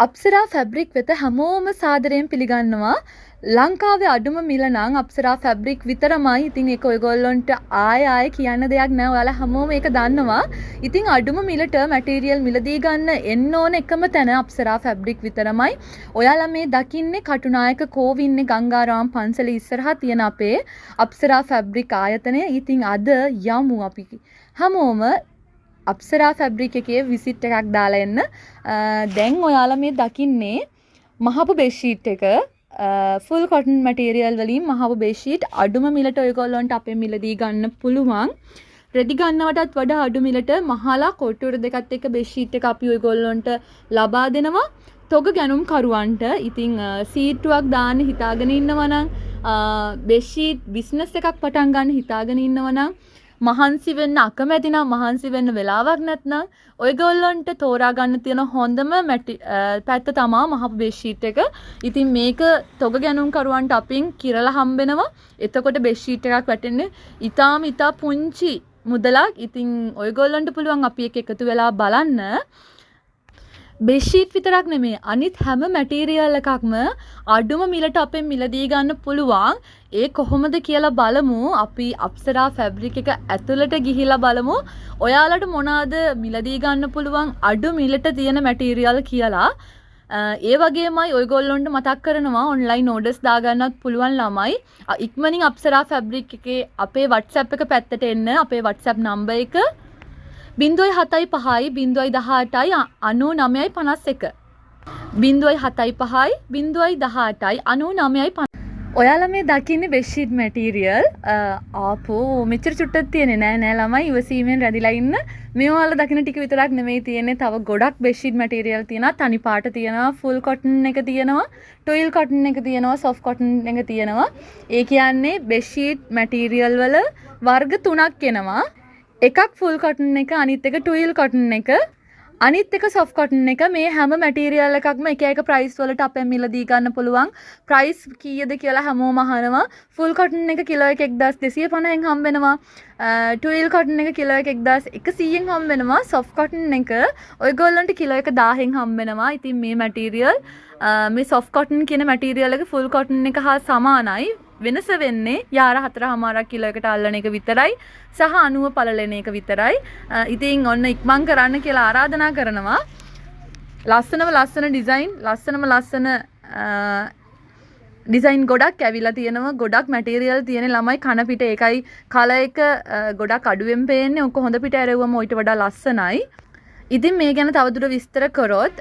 Apsara fabric වෙත හැමෝම සාදරයෙන් පිළිගන්නවා. ලංකාවේ අඩුම මිල නම් අප්සරා ෆැබ්‍රික් විතරමයි. ඉතින් ඒක ඔයගොල්ලන්ට ආයෙ කියන්න දෙයක් නැහැ. ඔයාලා හැමෝම ඒක දන්නවා. ඉතින් අඩුම මිලට මැටීරියල් මිලදී ගන්න එන්න ඕන එකම තැන අප්සරා ෆැබ්‍රික් විතරමයි. ඔයාලා මේ දකින්නේ කටුනායක කෝවින්නේ ගංගාරාම් පන්සල ඉස්සරහා තියෙන අපේ අප්සරා ෆැබ්‍රික් ආයතනය. ඉතින් අද යමු අපි හැමෝම අප්සරා ෆැබ්‍රික් එකේ විසිට් එකක් දාලා එන්න. දැන් ඔයාලා මේ දකින්නේ මහපු බෙඩ්ෂීට් එක ෆුල් කොටන් මැටීරියල් වලින් මහපු බෙඩ්ෂීට් අඩුම මිලට ඔයගොල්ලන්ට අපේ මිලදී ගන්න පුළුවන්. රෙදි ගන්නවටත් වඩා අඩු මිලට මහලා කොට්ටුර දෙකත් එක්ක බෙඩ්ෂීට් එක අපි ඔයගොල්ලන්ට ලබා දෙනවා. තොග ගැනුම් කරුවන්ට. ඉතින් සීට්ටුවක් දාන්න හිතාගෙන ඉන්නවා නම් බෙඩ්ෂීට් බිස්නස් එකක් පටන් ගන්න හිතාගෙන ඉන්නවා නම් මහන්සි වෙන්න අකමැති නම් මහන්සි වෙන්න වෙලාවක් නැත්නම් ඔයගොල්ලන්ට තෝරා ගන්න තියෙන හොඳම පැත්ත තමයි මහපු බෙඩ්ෂීට් එක. ඉතින් මේක තොග ගැනුම් කරුවන්ට අපින් කිරලා හම්බෙනවා. එතකොට බෙඩ්ෂීට් එකක් වැටෙන්නේ ඉතා පුංචි මුදලක්. ඉතින් ඔයගොල්ලන්ට පුළුවන් අපි එකතු වෙලා බලන්න. බෙඩ්ෂීට් විතරක් නෙමෙයි අනිත් හැම මැටීරියල් එකක්ම අඩුම මිලට අපෙන් මිලදී ගන්න පුළුවන්. ඒ කොහොමද කියලා බලමු. අපි අප්සරා ෆැබ්‍රික් එක ඇතුළට ගිහිලා බලමු. ඔයාලට මොනවාද මිලදී ගන්න පුළුවන් අඩු මිලට තියෙන මැටීරියල් කියලා. ඒ වගේමයි ඔයගොල්ලොන්ට මතක් කරනවා ඔන්ලයින් ඕඩර්ස් දාගන්නත් පුළුවන් ළමයි. ඉක්මනින් අප්සරා ෆැබ්‍රික් එකේ අපේ WhatsApp එක පැත්තට එන්න. අපේ WhatsApp නම්බර් එක 075 018 9951 075 018 9951. ඔයාලා මේ දකින්නේ බෙඩ්ෂීට් මැටීරියල්. ආපෝ මෙච්චර චුට්ටක් තියෙන්නේ නෑ ළමයි ඉවසීමෙන් රැඳිලා ඉන්න. මේ ඔයාලා දකින්න ටික විතරක් නෙමෙයි තියෙන්නේ. තව ගොඩක් බෙඩ්ෂීට් මැටීරියල් තියෙනවා. තනි පාට තියෙනවා, ෆුල් කොටන් එක තියෙනවා, ටොයිල් කොටන් එක තියෙනවා, සොෆ්ට් කොටන් එක තියෙනවා. ඒ කියන්නේ බෙඩ්ෂීට් මැටීරියල් වල වර්ග 3ක් එනවා. එකක් ෆුල් කොටන් එක, අනිත් එක ටුයිල් කොටන් එක, අනිත් එක සොෆ්ට් කොටන් එක. මේ හැම මැටීරියල් එකක්ම එක එක ප්‍රයිස් වලට අපෙන් මිලදී ගන්න පුළුවන්. ප්‍රයිස් කීයද කියලා හැමෝම අහනවා. ෆුල් කොටන් එක කිලෝ එක 1250න් හම්බෙනවා. ටුයිල් කොටන් එක කිලෝ එක 1100න් හම්බෙනවා. සොෆ්ට් කොටන් එක ඔයගොල්ලන්ට කිලෝ එක 1000න් හම්බෙනවා. ඉතින් මේ මැටීරියල් මේ සොෆ්ට් කොටන් කියන මැටීරියල් එක ෆුල් කොටන් එක හා සමානයි. වෙනස වෙන්නේ යාර 4.5 කිලෝ එකට අල්ලන එක විතරයි සහ 90 පළලෙන එක විතරයි. ඉතින් ඔන්න ඉක්මන් කරන්න කියලා ආරාධනා කරනවා. ලස්සන ඩිසයින්, ලස්සන ඩිසයින් ගොඩක් ඇවිල්ලා තියෙනවා. ගොඩක් මැටීරියල් තියෙන ළමයි කන පිට ඒකයි කලර් එක ගොඩක් අඩුවෙන් පේන්නේ. ඔක හොඳ පිට ඇරෙව්වම ඊට වඩා ලස්සනයි. ඉතින් මේ ගැන තවදුර විස්තර කරොත්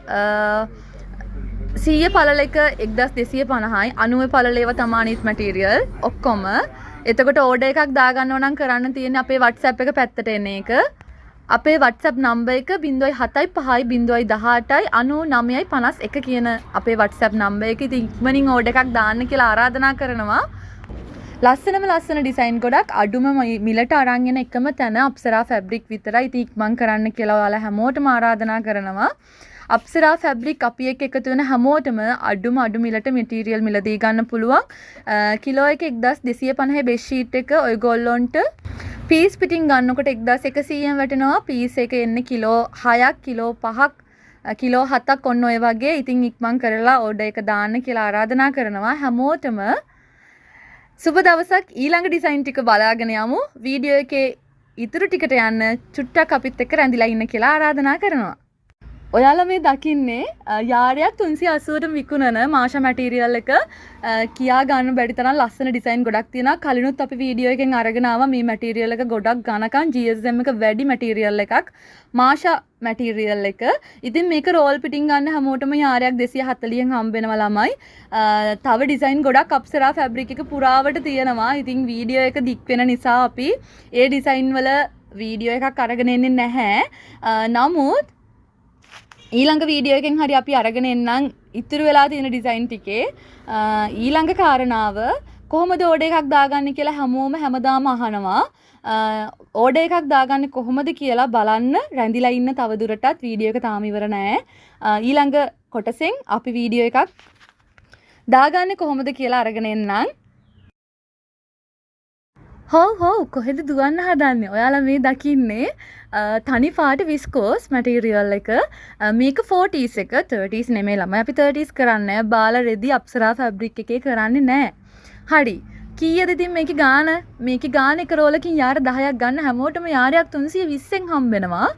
100 පළල එක 1250යි, 90 පළල ඒවා තමයි අනිත් මැටීරියල් ඔක්කොම. එතකොට ඕඩර් එකක් දාගන්න ඕන නම් කරන්න තියෙන්නේ අපේ WhatsApp එක පැත්තට එන එක. අපේ WhatsApp නම්බර් එක 075 018 9951 කියන අපේ WhatsApp නම්බර් එක. ඉතින් ඉක්මනින් ඕඩර් එකක් දාන්න කියලා ආරාධනා කරනවා. ලස්සන ඩිසයින් ගොඩක් අඩුම මිලට අරන් එන එකම තැන අප්සරා ෆැබ්‍රික් විතරයි. ඉතින් ඉක්මන් කරන්න කියලා ඔයාලා හැමෝටම ආරාධනා කරනවා. අප්සරා ෆැබ්‍රික් අපි එකතු වෙන හැමෝටම අඩු මිලට මැටීරියල් මිලදී ගන්න පුළුවන්. කිලෝ එක 1250 බෙඩ්ෂීට් එක ඔයගොල්ලොන්ට පීස් පිටින් ගන්නකොට 1100න් වැටෙනවා. පීස් එක එන්නේ කිලෝ 6ක්, කිලෝ 5ක්, කිලෝ 7ක් ඔන්න ඔය වගේ. ඉතින් ඉක්මන් කරලා ඕඩර් එක දාන්න කියලා ආරාධනා කරනවා හැමෝටම. සුබ දවසක්. ඊළඟ ඩිසයින් ටික බලාගෙන යමු. වීඩියෝ එකේ ඉතුරු ටිකට යන්න චුට්ටක් අපිත් එක්ක රැඳිලා ඉන්න කියලා ආරාධනා කරනවා. ඔයාලා මේ දකින්නේ යාරයක් 380ට විකුණන මාෂා මැටීරියල් එක. කියා ගන්න බැරි තරම් ලස්සන ඩිසයින් ගොඩක් තියෙනවා. කලිනුත් අපි වීඩියෝ එකෙන් අරගෙන ආවා මේ මැටීරියල් එක ගොඩක් ඝනකම් GSM එක වැඩි මැටීරියල් එකක්. මාෂා මැටීරියල් එක. ඉතින් මේක රෝල් පිටින් ගන්න හැමෝටම යාරයක් 240න් හම්බෙනවා ළමයි. තව ඩිසයින් ගොඩක් අප්සරා ෆැබ්‍රික් එක පුරාවට තියෙනවා. ඉතින් වීඩියෝ එක දික් වෙන නිසා අපි ඒ ඩිසයින් වල වීඩියෝ එකක් අරගෙන එන්නේ නැහැ. නමුත් ඊළඟ වීඩියෝ එකෙන් හරි අපි අරගෙන එන්නම් ඉතුරු වෙලා තියෙන ඩිසයින් ටිකේ. ඊළඟ කාරණාව කොහොමද ඕඩර් එකක් දාගන්නේ කියලා හැමෝම හැමදාම අහනවා. ඕඩර් එකක් දාගන්නේ කොහොමද කියලා බලන්න රැඳිලා ඉන්න තවදුරටත් වීඩියෝ එක තාම ඉවර නෑ. ඊළඟ කොටසෙන් අපි වීඩියෝ එකක් දාගන්නේ කොහොමද කියලා අරගෙන එන්නම්. හෝ කොහෙද දුවන්න හදන්නේ? ඔයාලා මේ දකින්නේ තනි පාට විස්කෝස් මැටීරියල් එක. මේක 40s එක 30s නෙමෙයි ළමයි. අපි 30s කරන්නේ බාල රෙදි අප්සරා ෆැබ්‍රික් එකේ කරන්නේ නැහැ. හරි. කීයද ඉතින් මේකේ ගාන? මේකේ ගාන එක රෝලකින් යාර 10ක් ගන්න හැමෝටම යාරයක් 320න් හම්බෙනවා.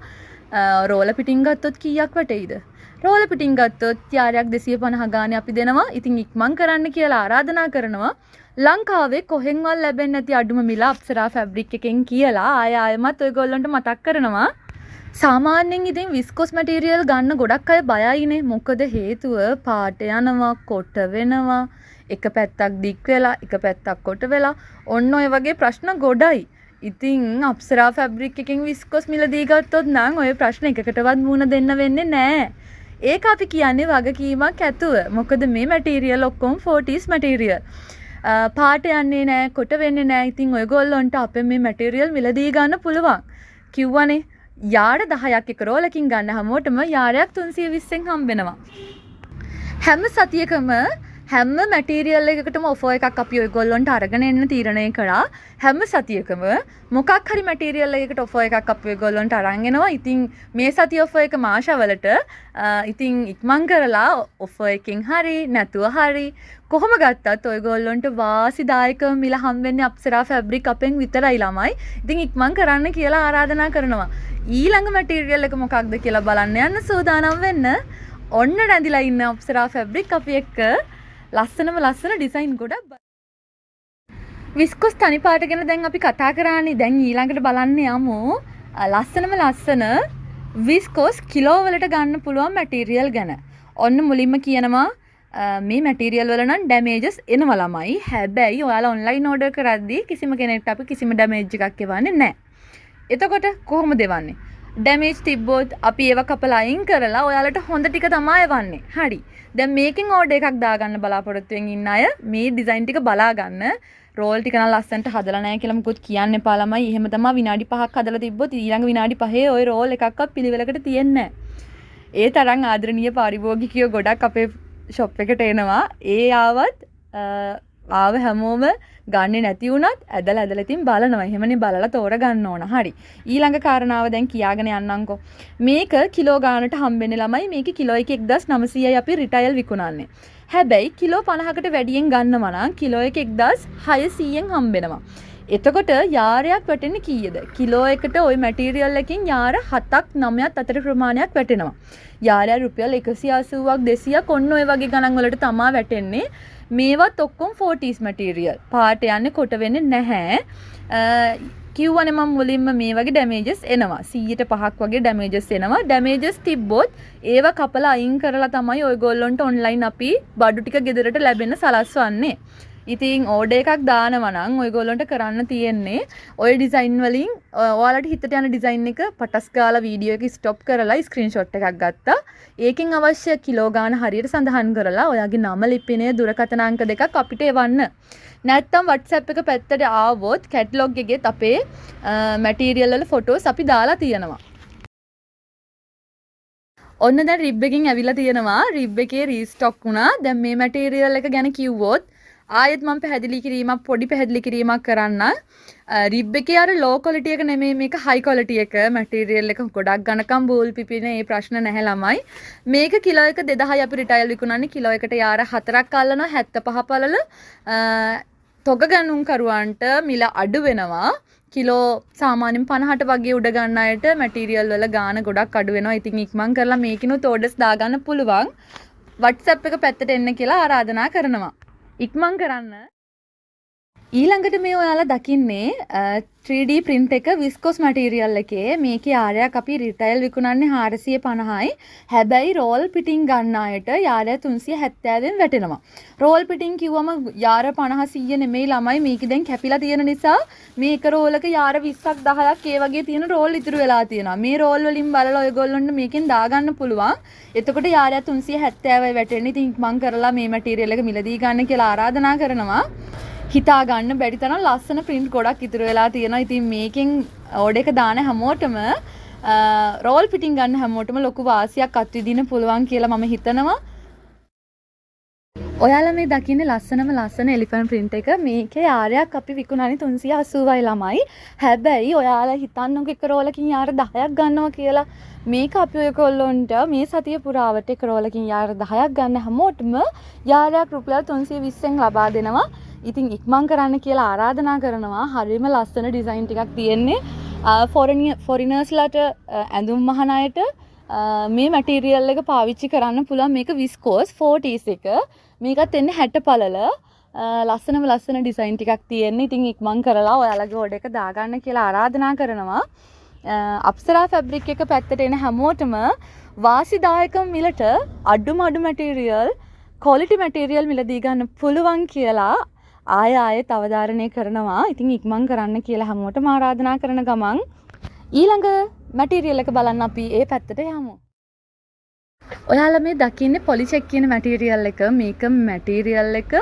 රෝල පිටින් ගත්තොත් කීයක් වටෙයිද? රෝල පිටින් ගත්තොත් යාරයක් 250 ගානේ අපි දෙනවා. ඉතින් ඉක්මන් කරන්න කියලා ආරාධනා කරනවා. ලංකාවේ කොහෙන්වත් ලැබෙන්නේ නැති අඩුම මිල අප්සරා ෆැබ්‍රික් එකෙන් කියලා ආයෙමත් ඔයගොල්ලන්ට මතක් කරනවා. සාමාන්‍යයෙන් ඉතින් විස්කොස් මැටීරියල් ගන්න ගොඩක් අය බයයිනේ. මොකද හේතුව පාට යනවා, කොට වෙනවා, එක පැත්තක් දික් වෙලා, එක පැත්තක් කොට වෙලා, ඔන්න ඔය වගේ ප්‍රශ්න ගොඩයි. ඉතින් අප්සරා ෆැබ්‍රික් එකෙන් විස්කොස් මිල දී ගත්තොත් නම් ඔය ප්‍රශ්න එකකටවත් මුහුණ දෙන්න වෙන්නේ නැහැ. ඒක අපි කියන්නේ වගකීමක් ඇතුව. මොකද මේ මැටීරියල් ඔක්කොම 40s මැටීරියල්. පාට යන්නේ නැහැ, කොට වෙන්නේ නැහැ. ඉතින් ඔයගොල්ලන්ට අපේ මේ මැටීරියල් මිලදී ගන්න පුළුවන්. කිව්වනේ යාර 10ක් එක රෝලකින් ගන්න හැමෝටම යාරයක් 320න් හම්බෙනවා. හැම සතියකම හැම මැටීරියල් එකකටම ඔෆර් එකක් අපි ඔයගොල්ලන්ට අරගෙන එන්න තීරණය කරා. හැම සතියකම මොකක් හරි මැටීරියල් එකකට ඔෆර් එකක් අපි ඔයගොල්ලන්ට අරන් එනවා. ඉතින් මේ සතිය ඔෆර් එක මාෂවලට ඉතින් ඉක්මන් කරලා ඔෆර් එකකින් හරි නැතුව හරි කොහොම ගත්තත් ඔයගොල්ලන්ට වාසිදායකව මිල හම්බෙන්නේ අප්සරා ෆැබ්‍රික් අපෙන් විතරයි ළමයි. ඉතින් ඉක්මන් කරන්න කියලා ආරාධනා කරනවා. ඊළඟ මැටීරියල් එක මොකක්ද කියලා බලන්න යන්න සූදානම් වෙන්න. ඔන්න රැඳිලා ඉන්න අප්සරා ෆැබ්‍රික් අපි එක්ක ලස්සනම ලස්සන ඩිසයින් ගොඩක්. විස්කොස් තනි පාට ගැන දැන් අපි කතා කරානේ. දැන් ඊළඟට බලන්න යමු ලස්සනම ලස්සන විස්කොස් කිලෝ වලට ගන්න පුළුවන් මැටීරියල් ගැන. ඔන්න මුලින්ම කියනවා මේ මැටීරියල් වල නම් ඩැමේජස් එනවා ළමයි. හැබැයි ඔයාලා ඔන්ලයින් ඕඩර් කරද්දී කිසිම කෙනෙක්ට අපි කිසිම ඩැමේජ් එකක් එවන්නේ නැහැ. එතකොට කොහොමද එවන්නේ? ඩැමේජ් තිබ්බොත් අපි ඒව කපලා අයින් කරලා ඔයාලට හොඳ ටික තමයි එවන්නේ. හරි. දැන් මේකෙන් ඕඩර් එකක් දාගන්න බලාපොරොත්තු වෙමින් ඉන්න අය මේ ඩිසයින් ටික බලා ගන්න. රෝල් ටික නම් ලස්සනට හදලා නැහැ කියලා මුකුත් කියන්න එපා ළමයි. එහෙම තමයි විනාඩි 5ක් හදලා තිබ්බොත් ඊළඟ විනාඩි 5 ওই රෝල් එකක්වත් පිළිවෙලකට තියෙන්නේ නැහැ. ඒ තරම් ආදරණීය පාරිභෝගිකයෝ ගොඩක් අපේ ෂොප් එකට එනවා. ඒ ආව හැමෝම ගන්නේ නැති වුණත් ඇදලා ඉතින් බලනවා. එහෙමනේ බලලා තෝරගන්න ඕන. හරි. ඊළඟ කාරණාව දැන් කියාගෙන යන්නම්කෝ. මේක කිලෝ ගානට හම්බෙන්නේ ළමයි. මේක කිලෝ එක 1900යි අපි රිටයිල් විකුණන්නේ. හැබැයි කිලෝ 50කට වැඩියෙන් ගන්නවා නම් කිලෝ එක 1600න් හම්බෙනවා. එතකොට යාරයක් වැටෙන්නේ කීයද? කිලෝ එකට ওই මැටීරියල් එකකින් යාර 7ක් 9ක් අතර ප්‍රමාණයක් වැටෙනවා. යාරය රුපියල් 180ක් 200ක් ඔන්න ඔය වගේ ගණන් වලට තමයි වැටෙන්නේ. මේවත් ඔක්කොම 40s මැටීරියල්. පාට යන්නේ කොට වෙන්නේ නැහැ. කිව්වනේ මම මුලින්ම මේ වගේ ඩැමේජස් එනවා. 100%ක් වගේ ඩැමේජස් එනවා. ඩැමේජස් තිබ්බොත් ඒව කපලා අයින් කරලා තමයි ඔයගොල්ලන්ට ඔන්ලයින් අපි බඩු ටික ගෙදරට ලැබෙන්න සලස්වන්නේ. ඉතින් ඕඩර් එකක් දානවා නම් ඔයගොල්ලන්ට කරන්න තියෙන්නේ ඔය ඩිසයින් වලින් ඔයාලට හිතට යන ඩිසයින් එක පටස් ගාලා වීඩියෝ එක ස්ටොප් කරලා ස්ක්‍රීන්ෂොට් එකක් ගත්තා. ඒකෙන් අවශ්‍ය කිලෝ ගාන හරියට සඳහන් කරලා ඔයාගේ නම ලිපිනය දුරකථන අංක දෙකක් අපිට එවන්න. නැත්තම් WhatsApp එක පැත්තට ආවොත් කැටලොග් එකෙත් අපේ මැටීරියල් වල ෆොටෝස් අපි දාලා තියෙනවා. ඔන්න දැන් රිබ් එකකින් ඇවිල්ලා තියෙනවා. රිබ් එකේ රීස්ටොක් වුණා. දැන් මේ මැටීරියල් එක ගැන කිව්වොත් ආයෙත් මම පොඩි පැහැදිලි කිරීමක් කරන්න. රිබ් එකේ අර ලෝ ක්වොලිටි එක නෙමෙයි මේක හයි ක්වොලිටි එක. මැටීරියල් එක ගොඩක් ගණකම් බූල් පිපිනේ ඒ ප්‍රශ්න නැහැ ළමයි. මේක කිලෝ එක 2000යි අපි රිටයිල් විකුණන්නේ. කිලෝ එකට යාර 4ක් අල්ලනවා 75 පළල. තොග ගණුම් කරුවන්ට මිල අඩු වෙනවා. කිලෝ සාමාන්‍යයෙන් 50ට වගේ උඩ ගන්න අයට මැටීරියල් වල ගාන ගොඩක් අඩු වෙනවා. ඉතින් ඉක්මන් කරලා මේකිනුත් ඕඩර්ස් දාගන්න පුළුවන්. WhatsApp එක පැත්තට එන්න කියලා ආරාධනා කරනවා. ඉක්මන් කරන්න. ඊළඟට මේ ඔයාලා දකින්නේ 3D print එක විස්කොස් මැටීරියල් එකේ. මේකේ යාරයක් අපි රිටයිල් විකුණන්නේ 450යි. හැබැයි රෝල් පිටින් ගන්න අයට යාරය 370ෙන් වැටෙනවා. රෝල් පිටින් කිව්වම යාර 50 100 නෙමෙයි ළමයි. මේක දැන් කැපිලා තියෙන නිසා මේ එක රෝල් එක යාර 20ක් 10ක් ඒ වගේ තියෙන රෝල් ඉතුරු වෙලා තියෙනවා. මේ රෝල් වලින් බලලා ඔයගොල්ලන්ට මේකෙන් දාගන්න පුළුවන්. එතකොට යාරය 370යි වැටෙන්නේ. ඉතින් මං කරලා මේ මැටීරියල් එක මිලදී ගන්න කියලා ආරාධනා කරනවා. හිතා ගන්න බැරි තරම් ලස්සන print ගොඩක් ඉතුරු වෙලා තියෙනවා. ඉතින් මේකෙන් ඕඩර් එක දාන හැමෝටම රෝල් පිටින් ගන්න හැමෝටම ලොකු වාසියක් අත්විඳින්න පුළුවන් කියලා මම හිතනවා. ඔයාලා මේ දකින්නේ ලස්සන එලිෆන්ට් print එක. මේකේ ආරයක් අපි විකුණන්නේ 380යි ළමයි. හැබැයි ඔයාලා හිතන්නකෝ එක රෝලකින් යාර 10ක් ගන්නවා කියලා. මේක අපි ඔයගොල්ලොන්ට මේ සතිය පුරාවට එක රෝලකින් යාර 10ක් ගන්න හැමෝටම යාරයක් රුපියල් 320න් ලබා දෙනවා. ඉතින් ඉක්මන් කරන්න කියලා ආරාධනා කරනවා. හරියම ලස්සන ඩිසයින් ටිකක් තියෙන්නේ. ෆොරිනර්ස්ලාට ඇඳුම් මහන අයට මේ මැටීරියල් එක පාවිච්චි කරන්න පුළුවන්. මේක විස්කෝස් 40s එක. මේකත් එන්නේ 60 පළල. ලස්සන ඩිසයින් ටිකක් තියෙන්නේ. ඉතින් ඉක්මන් කරලා ඔයාලගේ ඕඩර් එක දාගන්න කියලා ආරාධනා කරනවා. අප්සරා ෆැබ්‍රික් එක පැත්තට එන හැමෝටම වාසිදායකම මිලට අඩුම අඩු මැටීරියල් ක්වොලිටි මැටීරියල් මිලදී ගන්න පුළුවන් කියලා ආයෙත් අවධාරණය කරනවා. ඉතින් ඉක්මන් කරන්න කියලා හැමෝටම ආරාධනා කරන ගමන් ඊළඟ මැටීරියල් එක බලන්න අපි ඒ පැත්තට යමු. ඔයාලා මේ දකින්නේ පොලිචෙක් කියන මැටීරියල් එක. මේක මැටීරියල් එක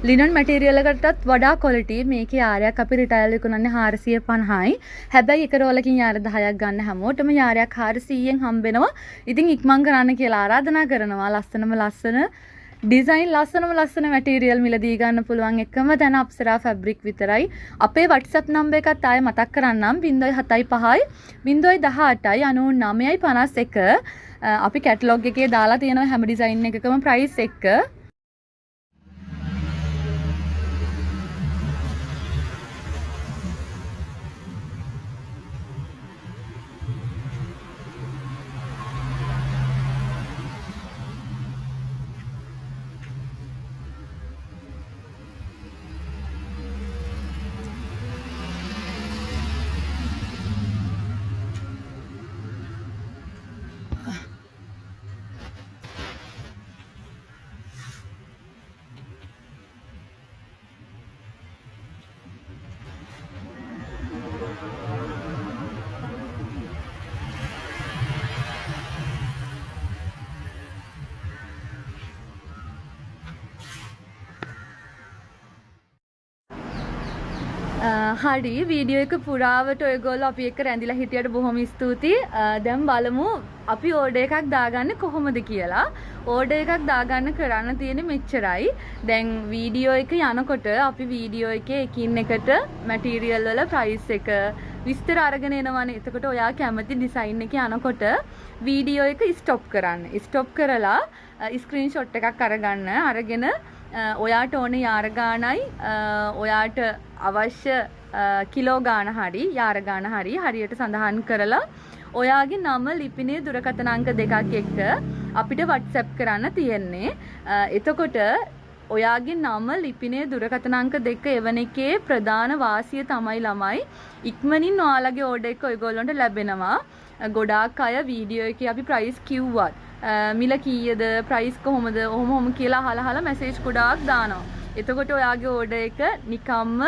ලිනන් මැටීරියල් එකටත් වඩා ක්වොලිටි. මේකේ යාරයක් අපි රිටයිල් විකුණන්නේ 450යි. හැබැයි එක රෝලකින් යාර 10ක් ගන්න හැමෝටම යාරයක් 400න් හම්බෙනවා. ඉතින් ඉක්මන් කරන්න කියලා ආරාධනා කරනවා. ලස්සන ඩිසයින් ලස්සන මැටීරියල් මිලදී ගන්න පුළුවන් එකම තැන අප්සරා ෆැබ්‍රික් විතරයි. අපේ WhatsApp නම්බර් එකත් ආයෙ මතක් කරන්නම් 075 018යි 99යි 51. අපි කැටලොග් එකේ දාලා තියෙනවා හැම ඩිසයින් එකකම ප්‍රයිස් එක. හරි වීඩියෝ එක පුරාවට ඔයගොල්ලෝ අපි එක්ක රැඳිලා හිටියට බොහොම ස්තුතියි. දැන් බලමු අපි ඕඩර් එකක් දාගන්නේ කොහොමද කියලා. ඕඩර් එකක් දාගන්න කරන්න තියෙන්නේ මෙච්චරයි. දැන් වීඩියෝ එක යනකොට අපි වීඩියෝ එකේ එකින් එකට මැටීරියල් වල ප්‍රයිස් එක විස්තර අරගෙන එනවනේ. එතකොට ඔයා කැමති ඩිසයින් එක යනකොට වීඩියෝ එක ස්ටොප් කරන්න. ස්ටොප් කරලා ස්ක්‍රීන්ෂොට් එකක් අරගෙන ඔයාට ඕනේ යාර ගානයි ඔයාට අවශ්‍ය කිලෝ ගාන හරි යාර ගාන හරි හරියට සඳහන් කරලා ඔයාගේ නම ලිපිනේ දුරකථන අංක දෙකක් එක්ක අපිට WhatsApp කරන්න තියෙන්නේ. එතකොට ඔයාගේ නම ලිපිනේ දුරකථන අංක දෙක එවන එකේ ප්‍රධාන වාසිය තමයි ළමයි ඉක්මනින් ඔයාලගේ ඕඩර් එක ඔයගොල්ලන්ට ලැබෙනවා. ගොඩාක් අය වීඩියෝ එකේ අපි ප්‍රයිස් කිව්වත් මිල කීයද ප්‍රයිස් කොහොමද ඔහොම කියලා අහලා මැසේජ් ගොඩාක් දානවා. එතකොට ඔයාගේ ඕඩර් එක නිකම්ම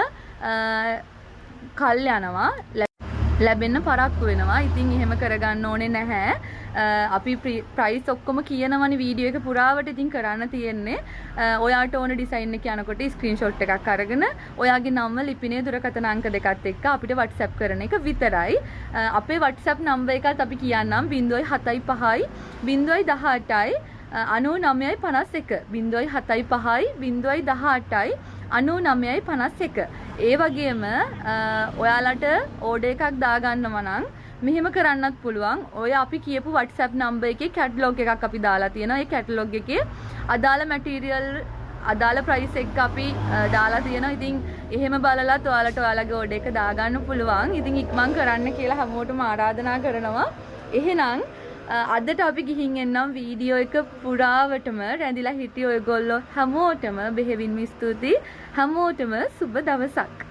කල් යනවා ලැබෙන්න පරක්කු වෙනවා. ඉතින් එහෙම කරගන්න ඕනේ නැහැ. අපි ප්‍රයිස් ඔක්කොම කියනවනේ වීඩියෝ එක පුරාවට. ඉතින් කරන්න තියෙන්නේ ඔයාට ඕන ඩිසයින් එක යනකොට ස්ක්‍රීන්ෂොට් එකක් අරගෙන ඔයාගේ නම ලිපිනේ දුරකථන අංක දෙකත් එක්ක අපිට WhatsApp කරන එක විතරයි. අපේ WhatsApp නම්බර් එකත් අපි කියන්නම් 075 018යි 99යි 51 075යි 018යි 99යි 51. ඒ වගේම ඔයාලට ඕඩර් එකක් දාගන්නවා නම් මෙහෙම කරන්නත් පුළුවන්. ඔය අපි කියපු WhatsApp නම්බර් එකේ කැටලොග් එකක් අපි දාලා තියෙනවා. ඒ කැටලොග් එකේ අදාළ මැටීරියල් අදාළ ප්‍රයිස් එක අපි දාලා තියෙනවා. ඉතින් එහෙම බලලත් ඔයාලට ඔයාලගේ ඕඩර් එක දාගන්න පුළුවන්. ඉතින් ඉක්මන් කරන්න කියලා හැමෝටම ආරාධනා කරනවා. එහෙනම් අදට අපි ගිහින් එන්නම් වීඩියෝ එක පුරාවටම රැඳිලා හිටිය ඔයගොල්ලෝ හැමෝටම බෙහෙවින්ම ස්තුතියි. හැමෝටම සුබ දවසක්.